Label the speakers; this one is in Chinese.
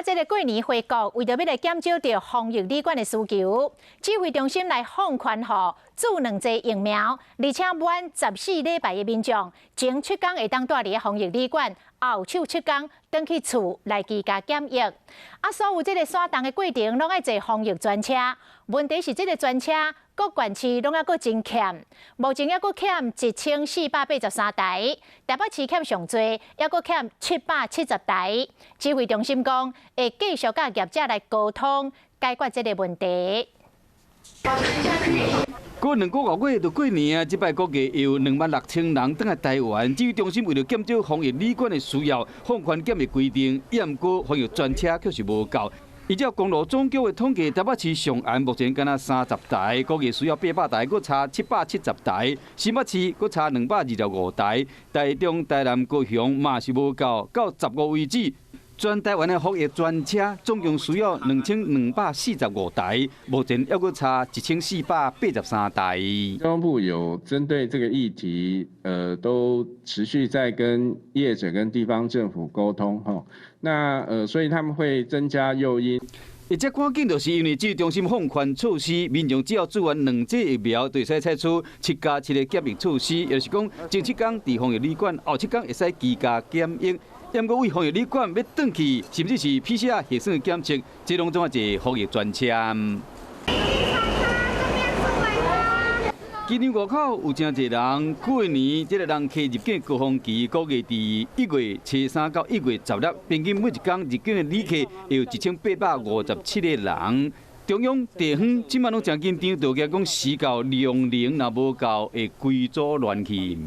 Speaker 1: 这个过年回国，为着要来减少着防疫旅馆的需求，指挥中心来放宽予注两剂疫苗，而且满14礼拜的民众，前7天会当住伫防疫旅馆，后7天返去厝来居家检疫。所有这个山洞的过程，拢爱坐防疫专车。问题是这个专车各县市拢还阁真欠，目前还阁欠1483台，台北市欠上多，还阁欠770台。指挥中心讲，会继续甲业者来沟通，解决这个问题。
Speaker 2: 过2个多月就过年啊，这摆估计有26000人返来台湾。指挥中心为了减少防疫旅馆的需要，放宽检疫规定，毋过防疫专车却是无够。依照公路总局的统计，台北市上岸目前敢若30台，估计需要800台，搁差770台；新北市搁差225台，台中、台南、高雄嘛是无够。到15为止，全台湾的防疫专车总共需要2245台，目前还搁差1483台。
Speaker 3: 交通部有针对这个议题，都持续在跟业者跟地方政府沟通哈。那所以他们会增加诱因。
Speaker 2: 而且关键就是因为指挥中心放宽措施，民众只要做完2剂疫苗，就会使采取7+7的检疫措施，也就是讲前7天伫防疫旅馆，后7天会使居家检疫。不过为防疫旅馆要转去，甚至是 PCR 核酸的检测，这拢总要坐防疫专车。今年外口有真侪人，过年这个人客入境高峰期，估计伫1月初3到1月16，平均每一天入境的旅客有1857个人。中央地方即摆拢真紧张，就讲时到量能若无够，会规组乱去。